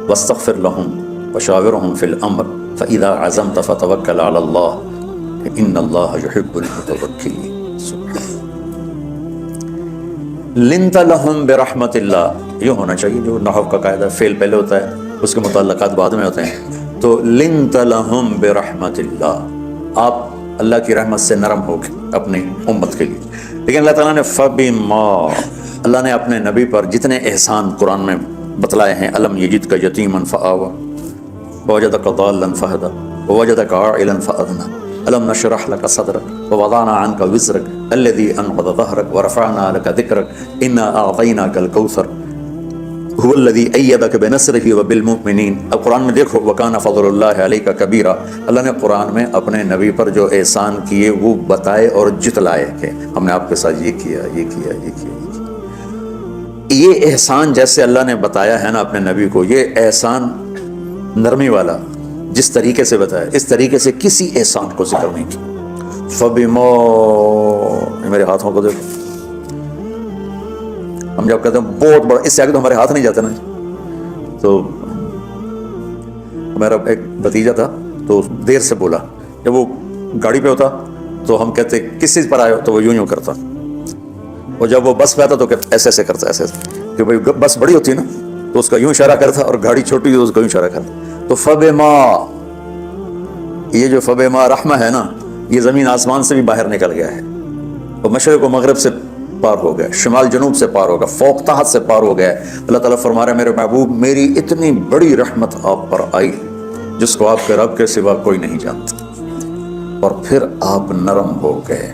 وَاسْتَغْفِرْ لَهُمْ وَشَاوِرْهُمْ فِي الْأَمْرِ فَإِذَا عَزَمْتَ فَتَوَكَّلْ عَلَى اللَّهِ إِنَّ اللَّهَ يُحِبُّ الْمُتَوَكِّلِينَ۔ لِنْتَ لَهُمْ بِرَحْمَةِ اللَّهِ، یہ ہونا چاہیے، جو نحو کا قاعدہ فعل پہلے ہوتا ہے اس کے متعلقات بعد میں ہوتے ہیں۔ تو لِنْتَ لَهُمْ بِرَحْمَةِ اللَّهِ، آپ اللہ کی رحمت سے نرم ہو کے اپنی امت کے لیے۔ لیکن اللہ تعالیٰ نے فَبِمَا، اللہ نے اپنے نبی پر جتنے احسان قرآن میں بتلائے ہیں، أَلَمْ يَجِدْكَ يَتِيمًا فَآوَىٰ وَوَجَدَكَ ضَالًّا فَهَدَىٰ وَوَجَدَكَ عَائِلًا فَأَغْنَىٰ أَلَمْ نَشْرَحْ لَكَ صَدْرَكَ وَوَضَعْنَا عَنْكَ وِزْرَكَ الَّذِي أَنقَضَ ظَهْرَكَ وَرَفَعْنَا لَكَ ذِكْرَكَ إِنَّا أَعْطَيْنَاكَ الْكَوْثَرَ هُوَ الَّذِي أَيَّدَكَ بِنَصْرِهِ وَبِالْمُؤْمِنِينَ۔ اب قرآن میں دیکھو، وَكَانَ فَضْلُ اللَّهِ عَلَيْكَ كَبِيرًا، اللہ نے قرآن میں اپنے نبی پر جو احسان کیے وہ بتائے اور جتلائے کہ ہم نے آپ کے ساتھ یہ کیا، یہ کیا، یہ کیا، یہ کیا۔ یہ احسان جیسے اللہ نے بتایا ہے نا اپنے نبی کو، یہ احسان نرمی والا جس طریقے سے بتایا، اس طریقے سے کسی احسان کو ذکر نہیں کیا۔ فَبِمَا، میرے ہاتھوں کو دیکھو، ہم جب کہتے ہیں بہت بڑا، اس سے آگے تو ہمارے ہاتھ نہیں جاتے نا۔ تو میرا ایک بھتیجا تھا تو دیر سے بولا، جب وہ گاڑی پہ ہوتا تو ہم کہتے کس چیز پر آئے ہو، تو وہ یوں یوں کرتا، اور جب وہ بس پہ آتا تو ایسے ایسے کرتا، ایسے ایسے، کہ بھائی بس بڑی ہوتی ہے نا تو اس کا یوں اشارہ کرتا، اور گاڑی چھوٹی ہوئی تو اس کا یوں اشارہ کرتا۔ تو فَبِمَا، یہ جو فَبِمَا رحمہ ہے نا، یہ زمین آسمان سے بھی باہر نکل گیا ہے، اور مشرق و مغرب سے پار ہو گیا، شمال جنوب سے پار ہوگا، فوق تحت سے پار ہو گیا ہے۔ اللہ تعالیٰ فرما رہے ہیں میرے محبوب، میری اتنی بڑی رحمت آپ پر آئی جس کو آپ کے رب کے سوا کوئی نہیں جانتا، اور پھر آپ نرم ہو گئے،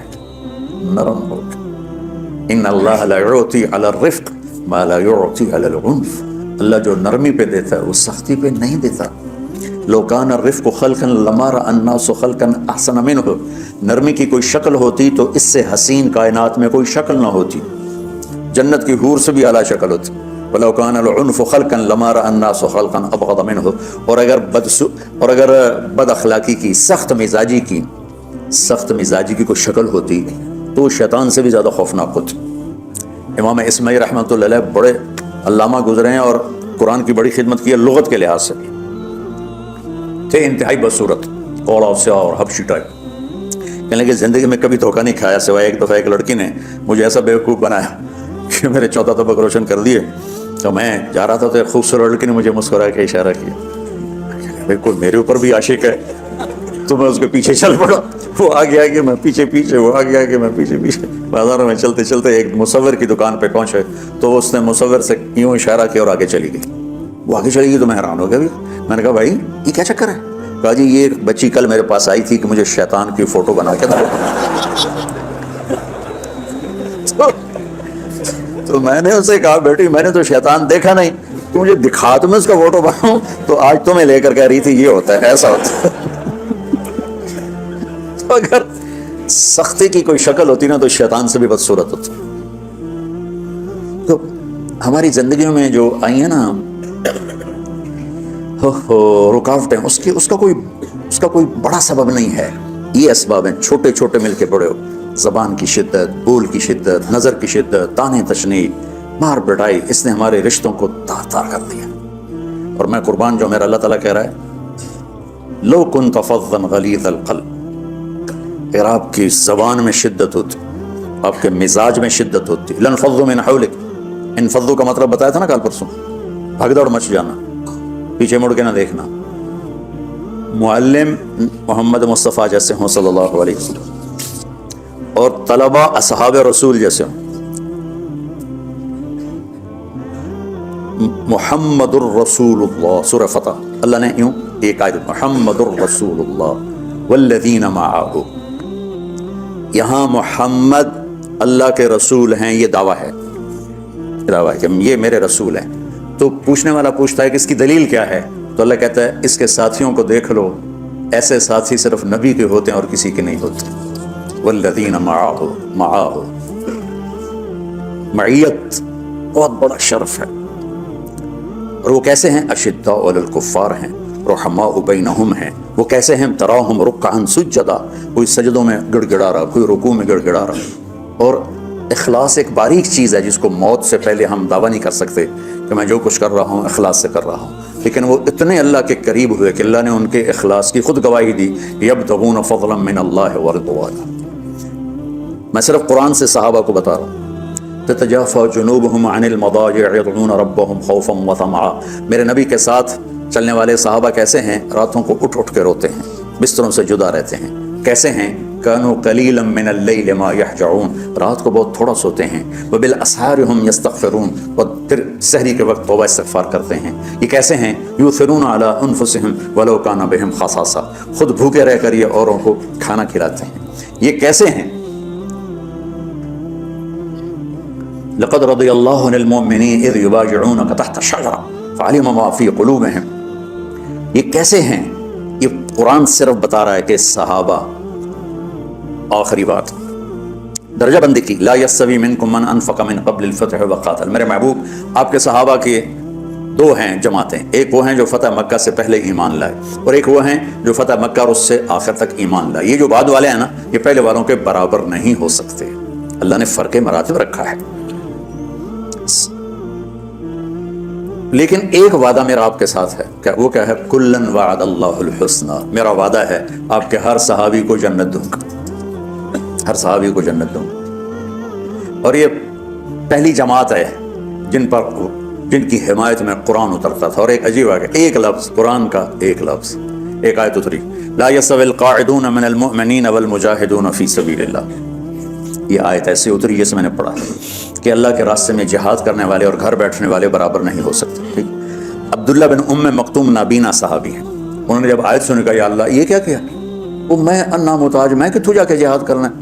نرم ہو گئے۔ ان اللہ لا يعطي على الرفق ما لا يعطي على العنف، اللہ جو نرمی پہ دیتا ہے وہ سختی پہ نہیں دیتا۔ لو کان الرفق خلقا لما رأى الناس خلقا احسن منه، نرمی کی کوئی شکل ہوتی تو اس سے حسین کائنات میں کوئی شکل نہ ہوتی، جنت کی حور سے بھی اعلیٰ شکل ہوتی، وَلَوْ كَانَ الْعُنْفُ خَلْقًا لَمَا رَأَى النَّاسُ خَلْقًا أَبْغَضَ مِنْهُ، اور اگر بد اخلاقی کی، سخت مزاجی کی کوئی شکل ہوتی تو وہ شیطان سے بھی زیادہ خوفناک ہوتی۔ امام اسماعیل رحمۃ اللہ علیہ بڑے علامہ گزرے ہیں اور قرآن کی بڑی خدمت کی ہے لغت کے لحاظ سے، تھے انتہائی بدصورت، کوڑا سیاہ اور حبشی ٹائپ۔ کہنے کہ زندگی میں کبھی دھوکہ نہیں کھایا سوائے ایک دفعہ ایک لڑکی نے مجھے ایسا بیوقوف بنایا کہ میرے 14 طبق روشن کر دیے۔ تو میں جا رہا تھا تو ایک خوبصورت لڑکی نے مجھے مسکرا کے اشارہ کیا، بالکل میرے اوپر بھی عاشق ہے، تو میں اس کے پیچھے چل پڑا، وہ آگے آگے میں پیچھے پیچھے، وہ آگے آگے میں پیچھے پیچھے، بازاروں میں چلتے چلتے ایک مصور کی دکان پہ پہنچے تو اس نے مصور سے یوں اشارہ کیا اور آگے چلی گئی۔ وہ آگے چلی گئی تو میں حیران ہو گیا، میں نے کہا بھائی یہ کیا چکر ہے؟ کہا جی یہ ایک بچی کل میرے پاس آئی تھی کہ مجھے شیطان کی فوٹو بنا کے دو۔ تو میں نے اسے کہا بیٹی میں نے تو شیطان دیکھا نہیں، تو مجھے دکھا تو میں اس کا فوٹو بناؤں، تو آج تمہیں لے کر کہہ رہی تھی یہ ہوتا ہے ایسا ہوتا ہے۔ تو اگر سختی کی کوئی شکل ہوتی نا تو شیطان سے بھی بدصورت ہوتی۔ تو ہماری زندگیوں میں جو آئی ہیں نا رکاوٹیں، اس کا کوئی بڑا سبب نہیں ہے، یہ اسباب ہیں چھوٹے چھوٹے مل کے بڑے ہو، زبان کی شدت، بول کی شدت، نظر کی شدت، تانے تشنیع، مار پٹائی، اس نے ہمارے رشتوں کو تار تار کر دیا۔ اور میں قربان جو میرا اللہ تعالیٰ کہہ رہا ہے لو كنت فظا غلیظ القلب، اگر آپ کی زبان میں شدت ہوتی، آپ کے مزاج میں شدت ہوتی، لانفضوا من حولک، انفضوا کا مطلب بتایا تھا نا کل پرسوں، بھگ دوڑ مچ جانا، پیچھے مڑ کے نہ دیکھنا۔ معلم محمد مصطفیٰ جیسے ہوں صلی اللہ علیہ وسلم، اور طلبہ اصحاب رسول جیسے ہوں۔ محمد الرسول اللہ، سورہ فتح، اللہ نے یوں ایک آیت محمد الرسول اللہ والذین معہ، یہاں محمد اللہ کے رسول ہیں، یہ دعویٰ ہے کہ یہ میرے رسول ہیں۔ تو پوچھنے والا پوچھتا ہے کہ اس کی دلیل کیا ہے؟ تو اللہ کہتا ہے اس کے ساتھیوں کو دیکھ لو، ایسے ساتھی صرف نبی کے ہوتے ہیں اور کسی کے نہیں ہوتے۔ والذین معہ، معیت بہت بڑا شرف ہے۔ اور وہ کیسے ہیں؟ اشداء علی الکفار ہیں، رحماء بینہم ہیں۔ وہ کیسے ہیں؟ تراہم رکعا سجدا، کوئی سجدوں میں گڑ گڑا رہا، کوئی رکوع میں گڑ گڑا رہا۔ اور اخلاص ایک باریک چیز ہے جس کو موت سے پہلے ہم دعویٰ نہیں کر سکتے کہ میں جو کچھ کر رہا ہوں اخلاص سے کر رہا ہوں، لیکن وہ اتنے اللہ کے قریب ہوئے کہ اللہ نے ان کے اخلاص کی خود گواہی دی، یبتغون فضلا من اللہ ورضوانا۔ میں صرف قرآن سے صحابہ کو بتا رہا ہوں، تتجافى جنوبهم عن المضاجع يدعون ربهم خوفا وطمعا۔ میرے نبی کے ساتھ چلنے والے صحابہ کیسے ہیں؟ راتوں کو اٹھ اٹھ کے روتے ہیں، بستروں سے جدا رہتے ہیں۔ کیسے ہیں؟ كانوا قليلا من الليل ما يهجعون، رات کو بہت تھوڑا سوتے ہیں۔ وبالاسحار هم يستغفرون، اور پھر سحری کے وقت توبہ استغفار کرتے ہیں۔ یہ کیسے ہیں؟ يؤثرون على انفسهم ولو كان بهم خصاصة، خود بھوکے رہ کر یہ اوروں کو کھانا کھلاتے ہیں۔ یہ کیسے ہیں؟ لقد رضي الله عن المؤمنين اذ يبايعونك تحت الشجرة فعلم ما في قلوبهم۔ یہ کیسے ہیں؟ یہ قرآن صرف بتا رہا ہے کہ صحابہ، آخری بات درجہ بندی کی، لا يستوي منكم من انفق من قبل الفتح وقاتل۔ میرے محبوب آپ کے صحابہ کے دو ہیں جماعتیں، ایک وہ ہیں جو فتح مکہ سے پہلے ایمان لائے، اور ایک وہ ہیں جو فتح مکہ اور اس سے آخر تک ایمان لائے۔ یہ جو بعد والے ہیں نا، یہ پہلے والوں کے برابر نہیں ہو سکتے، اللہ نے فرق مراتب رکھا ہے۔ لیکن ایک وعدہ میرا آپ کے ساتھ ہے، وہ کیا ہے؟ کلن وعد اللہ الحسنى، میرا وعدہ ہے آپ کے ہر صحابی کو جنت دوں گا، ہر صحابی کو جنت دوں گا۔ اور یہ پہلی جماعت ہے جن کی حمایت میں قرآن اترتا تھا۔ اور ایک عجیب ہے، ایک لفظ قرآن کا، ایک لفظ، ایک آیت اتری، لا يستوي القاعدون من المؤمنین والمجاہدون فی سبیل اللہ۔ یہ آیت ایسی اتری جیسے میں نے پڑھا کہ اللہ کے راستے میں جہاد کرنے والے اور گھر بیٹھنے والے برابر نہیں ہو سکتے۔ ٹھیک، عبداللہ بن ام مکتوم نابینا صحابی ہیں، انہوں نے جب آیت سنی کہا یا اللہ یہ کیا کیا؟ وہ میں انا محتاج، میں کہ تو جا کے جہاد کرنا ہے،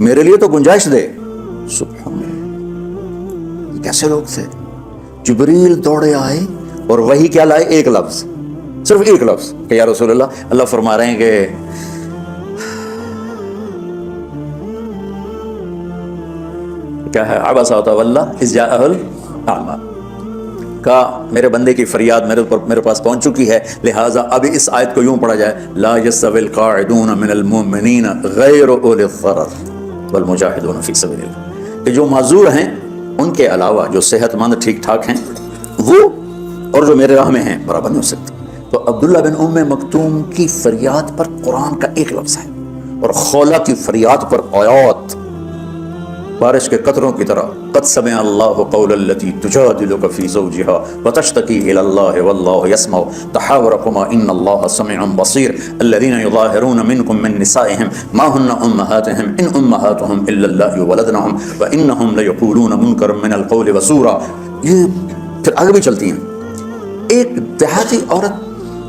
میرے لیے تو گنجائش دے۔ سبحان اللہ، یہ کیسے لوگ تھے؟ جبریل دوڑے آئے اور وہی کیا لائے؟ ایک لفظ، صرف ایک لفظ کہ یا رسول اللہ، اللہ فرما رہے ہیں کہ کیا ہے؟ عبس وتولی اذ جاءہ الاعمى، کہا میرے بندے کی فریاد میرے پاس پہنچ چکی ہے، لہٰذا اب اس آیت کو یوں پڑھا جائے، لا یستوی القاعدون من المؤمنین غیر اولی الضرر والمجاہدون فی سبیل اللہ، کہ جو معذور ہیں ان کے علاوہ جو صحت مند ٹھیک ٹھاک ہیں وہ اور جو میرے راہ میں ہیں برابر نہیں ہو سکتے۔ تو عبداللہ بن ام مکتوم کی فریاد پر قرآن کا ایک لفظ ہے، اور خولہ کی فریاد پر آیات بارش کے قطروں کی طرح، قد سمع اللہ قول التی تجادلک فی زوجها وتشتکی الی اللہ واللہ یسمع تحاورکما ان اللہ سمیع بصیر الذین یظاہرون منکم من نسائهم ما ہن امہاتهم ان امہاتهم الا اللہ ولدنهم وانہم لیقولون منکرا من القول وزورا۔ یہ پھر آگے بھی چلتی ہیں، ایک دیہاتی عورت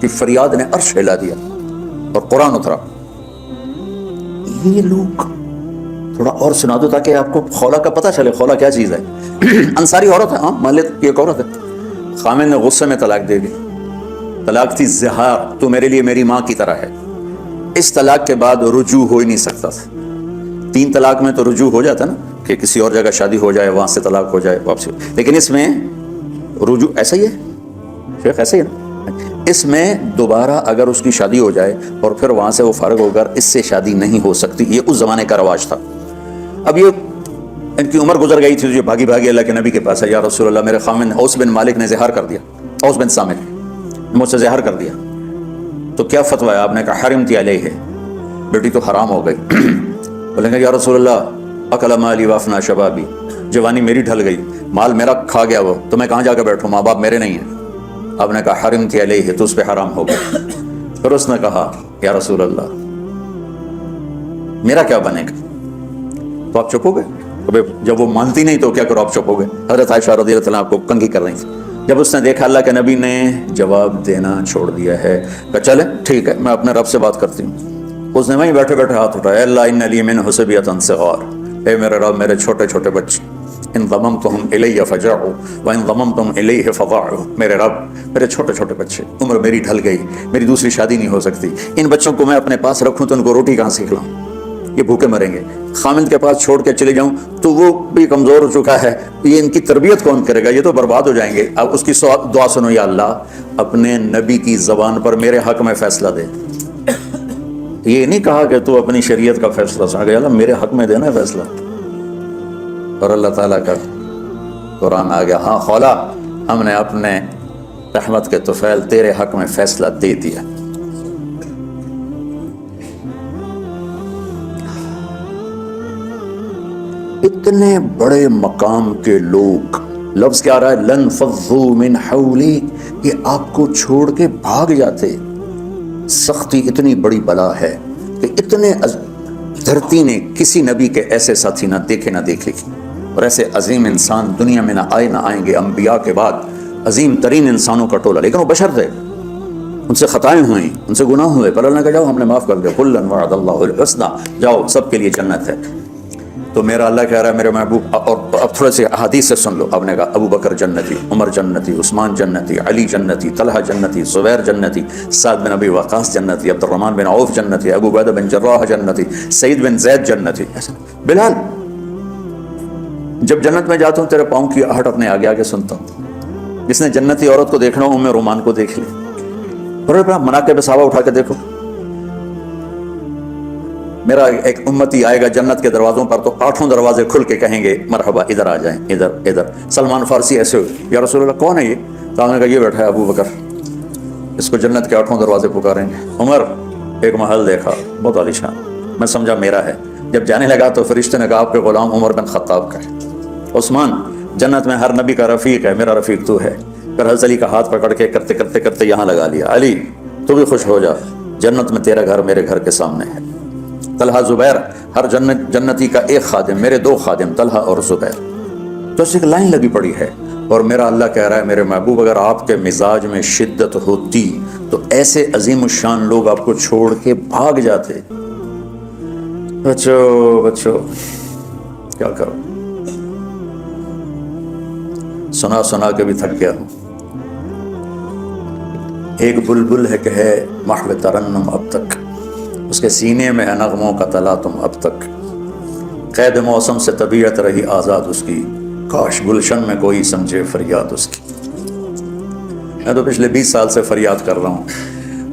کی فریاد نے عرش ہلا دیا اور قرآن اترا۔ یہ لوگ تھوڑا اور سنا دو تاکہ آپ کو خولہ کا پتہ چلے، خولہ کیا چیز ہے۔ انصاری عورت ہے، ہاں مان لے یہ ایک عورت ہے، خامن نے غصے میں طلاق دے دی، طلاق تھی زہار، تو میرے لیے میری ماں کی طرح ہے۔ اس طلاق کے بعد رجوع ہو ہی نہیں سکتا تھا۔ 3 طلاق میں تو رجوع ہو جاتا نا کہ کسی اور جگہ شادی ہو جائے، وہاں سے طلاق ہو جائے واپسی، لیکن اس میں رجوع ایسا ہی ہے شیخ، ایسا ہی ہے نا، اس میں دوبارہ اگر اس کی شادی ہو جائے اور پھر وہاں سے وہ فارغ ہو کر اس سے شادی نہیں ہو سکتی، یہ اس زمانے کا رواج تھا۔ اب یہ ان کی عمر گزر گئی تھی، جو بھاگی بھاگی اللہ کے نبی کے پاس ہے، یا رسول اللہ میرے خامن اوس بن مالک نے زہار کر دیا، اوس بن صامت مجھ سے زہار کر دیا، تو کیا فتویٰ ہے؟ آپ نے کہا حرمت علیہ ہے، بیٹی تو حرام ہو گئی۔ بولیں گے یا رسول اللہ اکل مالی وافنا شبابی، جوانی میری ڈھل گئی، مال میرا کھا گیا وہ، تو میں کہاں جا کے بیٹھوں، ماں باپ میرے نہیں ہیں۔ آپ نے کہا حرمت علیہ، تو اس پہ حرام ہو گیا۔ پھر اس نے کہا یا رسول اللہ میرا کیا بنے گا؟ تو آپ چپ ہو گئے؟ جب وہ مانتی نہیں تو کیا کرو، آپ چپ ہو گئے۔ حضرت عائشہ رضی اللہ عنہا آپ کو کنگھی کر رہی تھی، جب اس نے دیکھا اللہ کے نبی نے جواب دینا چھوڑ دیا ہے، کہا چلے ٹھیک ہے میں اپنے رب سے بات کرتی ہوں۔ اس نے وہیں بیٹھے بیٹھے ہاتھ اٹھایا، اللہ ان لی منہ صبیۃ صغار، اے میرے رب میرے چھوٹے چھوٹے بچے، ان ضممتہم الی فجعوا وان ضممتم الیہ فضعوا، میرے رب میرے چھوٹے چھوٹے بچے، عمر میری ڈھل گئی، میری دوسری شادی نہیں ہو سکتی، ان بچوں کو میں اپنے پاس رکھوں تو ان کو روٹی کہاں سے کھلاؤں، یہ بھوکے مریں گے، خامند کے پاس چھوڑ کے چلے جاؤں تو وہ بھی کمزور ہو چکا ہے، یہ ان کی تربیت کون کرے گا، یہ تو برباد ہو جائیں گے۔ اب اس کی دعا سنو، یا اللہ اپنے نبی کی زبان پر میرے حق میں فیصلہ دے۔ یہ نہیں کہا کہ تو اپنی شریعت کا فیصلہ سن گیا، اللہ میرے حق میں دینا فیصلہ، اور اللہ تعالیٰ کا قرآن آ گیا، ہاں خولا ہم نے اپنے رحمت کے طفیل تیرے حق میں فیصلہ دے دیا۔ اتنے بڑے مقام کے لوگ، لفظ کیا رہا ہے، لن فضوا من حولی، یہ آپ کو چھوڑ کے بھاگ جاتے۔ سختی اتنی بڑی بلا ہے کہ اتنے دھرتی نے کسی نبی کے ایسے ساتھی نہ دیکھے گی، اور ایسے عظیم انسان دنیا میں نہ آئیں گے، انبیاء کے بعد عظیم ترین انسانوں کا ٹولہ، لیکن وہ بشر تھے، ان سے خطائیں ہوئیں، ان سے گناہ ہوئے، پر اللہ نے کہا جاؤ ہم نے معاف کر دیا، کلا وعد اللہ الحسنی، جاؤ سب کے لیے جنت ہے۔ تو میرا اللہ کہہ رہا ہے میرے محبوب، اور اب تھوڑے سے احادیث سے سن لو۔ آپ نے کہا ابو بکر جنتی، عمر جنتی، عثمان جنتی، علی جنتی، طلحہ جنتی، زبیر جنتی، سعد بن ابی وقاص جنتی، عبد الرحمن بن عوف جنتی، ابو عبیدہ بن جراح جنتی، سعید بن زید جنتی۔ بلال جب جنت میں جاتا ہوں تیرے پاؤں کی آہٹ اپنے آگے آگے سنتا ہوں۔ جس نے جنتی عورت کو دیکھنا ہو ام رومان کو دیکھ لے، اور مناقب صحابہ اٹھا کے دیکھو، میرا ایک امتی آئے گا جنت کے دروازوں پر تو 8 دروازے کھل کے کہیں گے مرحبا، ادھر آ جائیں، ادھر۔ سلمان فارسی ایسے ہوئے، یا رسول اللہ کون ہے یہ؟ تو آپ نے کہا یہ بیٹھا ہے ابو بکر، اس کو جنت کے 8 دروازے پکاریں گے۔ عمر ایک محل دیکھا بہت عالیشان، میں سمجھا میرا ہے، جب جانے لگا تو فرشتے نے کہا آپ کے غلام عمر بن خطاب کا ہے۔ عثمان جنت میں ہر نبی کا رفیق ہے، میرا رفیق تو ہے، پھر حضرت علی کا ہاتھ پکڑ کے کرتے یہاں لگا لیا، علی تو بھی خوش ہو جا، جنت میں تیرا گھر میرے گھر کے سامنے ہے۔ طلحہ زبیر، ہر جنتی کا ایک خادم، میرے 2 خادم طلحہ اور زبیر۔ تو اس ایک لائن لگی پڑی ہے، اور میرا اللہ کہہ رہا ہے میرے محبوب اگر آپ کے مزاج میں شدت ہوتی تو ایسے عظیم الشان لوگ آپ کو چھوڑ کے بھاگ جاتے۔ بچو کیا کرو، سنا کے بھی تھک گیا ہوں۔ ایک بلبل ہے کہ ہے محو ترنم اب تک، اس کے سینے میں ہے نغموں کا تلاطم اب تک، قید موسم سے طبیعت رہی آزاد اس کی، کاش گلشن میں کوئی سمجھے فریاد اس کی۔ میں تو پچھلے 20 سال سے فریاد کر رہا ہوں،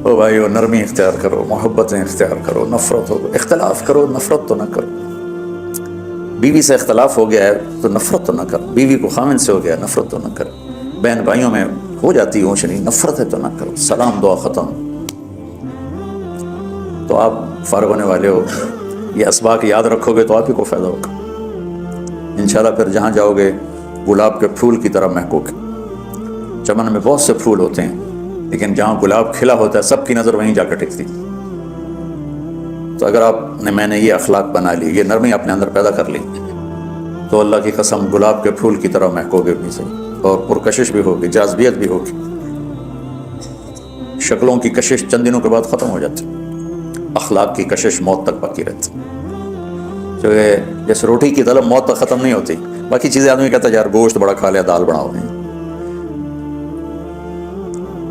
او بھائی نرمی اختیار کرو، محبتیں اختیار کرو، نفرت ہو، اختلاف کرو، نفرت تو نہ کرو۔ بیوی سے اختلاف ہو گیا ہے تو نفرت تو نہ کرو، بیوی کو خامن سے ہو گیا نفرت تو نہ کرو، بہن بھائیوں میں ہو جاتی اونچ نہیں، نفرت ہے تو نہ کرو، سلام دعا ختم۔ تو آپ فارغ ہونے والے ہو، یہ اسباق یاد رکھو گے تو آپ ہی کو فائدہ ہوگا انشاءاللہ۔ پھر جہاں جاؤ گے گلاب کے پھول کی طرح مہکو گے۔ چمن میں بہت سے پھول ہوتے ہیں لیکن جہاں گلاب کھلا ہوتا ہے سب کی نظر وہیں جا کے ٹکتی۔ تو اگر میں نے یہ اخلاق بنا لی، یہ نرمی اپنے اندر پیدا کر لی، تو اللہ کی قسم گلاب کے پھول کی طرح مہکو گے بھی صحیح، اور پرکشش بھی ہوگی، جاذبیت بھی ہوگی۔ شکلوں کی کشش چند دنوں کے بعد ختم ہو جاتی، اخلاق کی کشش موت تک باقی رہتی۔ جو ہے جیسے روٹی کی طلب موت تک ختم نہیں ہوتی، باقی چیزیں آدمی کہتا ہے یار گوشت بڑا کھا لیا، دال بناؤ،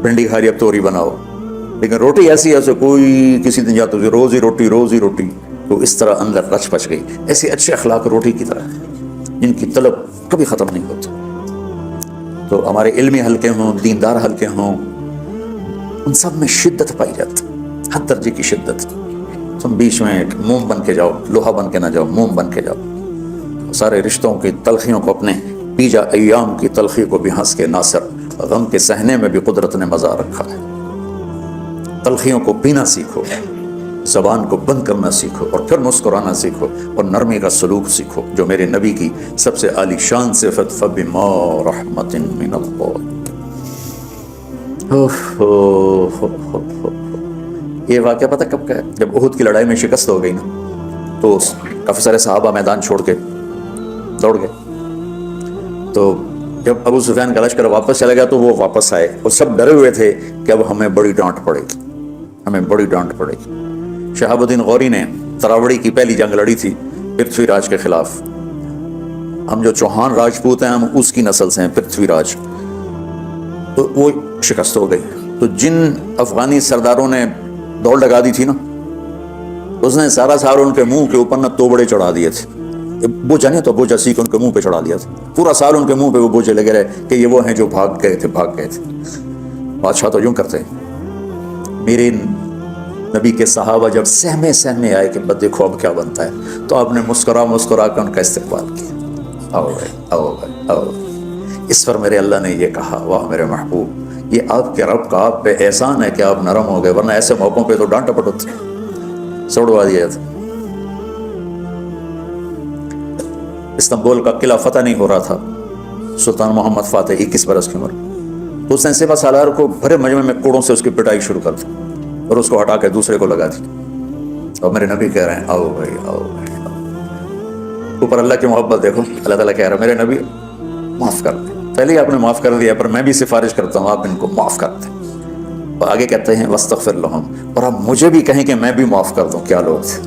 بھنڈی کھا لی اب توری بناؤ، لیکن روٹی ایسی ہے کوئی کسی دن جاتا ہے روز ہی روٹی روز ہی روٹی، تو اس طرح اندر رچ پچ گئی۔ ایسے اچھے اخلاق روٹی کی طرح ہیں جن کی طلب کبھی ختم نہیں ہوتی۔ تو ہمارے علمی حلقے ہوں، دیندار حلقے ہوں، ان سب میں شدت پائی جاتی، ہر درجے کی شدت۔ تم بیچ میں ایک موم بن کے جاؤ، لوہا بن کے نہ جاؤ، موم بن کے جاؤ۔ سارے رشتوں کی تلخیوں کو اپنے پیجا ایام کی تلخی کو بھی ہنس کے ناصر، غم کے سہنے میں بھی قدرت نے مزہ رکھا ہے۔ تلخیوں کو پینا سیکھو، زبان کو بند کرنا سیکھو، اور پھر مسکرانا سیکھو، اور نرمی کا سلوک سیکھو، جو میرے نبی کی سب سے عالی شان صفت فبما رحمت من اللہ۔ یہ واقعہ پتہ کب کا ہے؟ جب احد کی لڑائی میں شکست ہو گئی نا، تو کافی سارے صحابہ میدان چھوڑ کے دوڑ گئے۔ تو جب ابو سفیان کا لشکر واپس چلا گیا تو وہ واپس آئے، اور سب ڈرے ہوئے تھے کہ اب ہمیں بڑی ڈانٹ پڑے گی، ہمیں بڑی ڈانٹ پڑے گی۔ شہاب الدین غوری نے تراوڑی کی پہلی جنگ لڑی تھی پرتھوی راج کے خلاف۔ ہم جو چوہان راجپوت ہیں ہم اس کی نسل سے ہیں، پرتھوی راج، تو وہ شکست ہو گئی۔ تو جن افغانی سرداروں نے دوڑ لگا دی تھی نا، اس نے سارا سال ان کے منہ کے اوپر نہ توبڑے چڑھا دیے تھے، بوجھا نہیں تو بوجھا سیکھ ان کے منہ پہ چڑھا دیا تھا، پورا سال ان کے منہ پہ وہ بوجھے لگے رہے کہ یہ وہ ہیں جو بھاگ گئے تھے۔ بادشاہ تو یوں کرتے ہیں۔ میرے نبی کے صحابہ جب سہمے آئے کہ بس دیکھو اب کیا بنتا ہے، تو آپ نے مسکرا کے ان کا استقبال کیا، آؤ بھائی آؤ بھائی آؤ۔ اس پر میرے اللہ نے یہ کہا، واہ میرے محبوب، یہ آپ کے رب کا آپ پہ احسان ہے کہ آپ نرم ہو گئے، ورنہ ایسے موقعوں پہ تو ڈانٹ ڈپٹ ہوتی، سوڑوا دیا جاتا۔ استنبول کا قلعہ فتح نہیں ہو رہا تھا، سلطان محمد فاتح 21 برس کی عمر، تو اس نے سپہ سالار کو بھرے مجمع میں کوڑوں سے اس کی پٹائی شروع کر دی اور اس کو ہٹا کے دوسرے کو لگا دی۔ اور میرے نبی کہہ رہے ہیں آؤ بھائی آؤ بھائی آؤ۔ اوپر اللہ کی محبت دیکھو، اللہ تعالیٰ کہہ رہا ہے میرے نبی معاف کر دیں، پہلے ہی آپ نے معاف کر دیا، پر میں بھی سفارش کرتا ہوں آپ ان کو معاف کر دیں۔ اور آگے کہتے ہیں واستغفر لہم، اور آپ مجھے بھی کہیں کہ میں بھی معاف کر دوں۔ کیا لوگ تھے،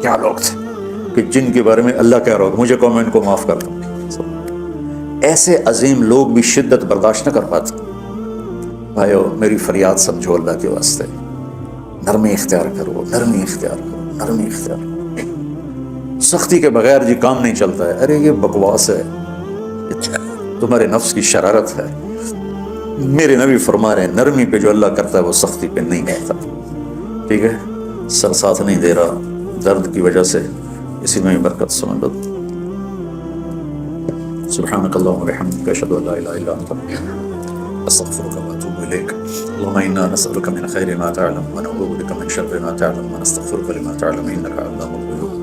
کیا لوگ تھے کہ جن کے بارے میں اللہ کہہ رہا ہو مجھے کہو میں ان کو معاف کر دوں۔ ایسے عظیم لوگ بھی شدت برداشت نہ کر پاتے۔ بھائیو میری فریاد سمجھو اللہ کے واسطے، نرمی اختیار کرو، نرمی اختیار کرو، نرمی اختیار کرو۔ سختی کے بغیر جی کام نہیں چلتا ہے، ارے یہ بکواس ہے، تمہارے نفس کی شرارت ہے۔ میرے نبی فرما رہے ہیں نرمی پہ جو اللہ کرتا ہے وہ سختی پہ نہیں کرتا۔ ٹھیک ہے، سر ساتھ نہیں دے رہا درد کی وجہ سے، اسی میں برکت سمجھ لو۔ سبحانک اللہم و بحمدک، اشہد ان لا الہ الا انت، استغفرک و اتوب الیک۔ اللہم انا نسألک من خیر ما تعلم ونعوذ بک من شر ما تعلم ونستغفرک لما تعلم انک علام الغیوب۔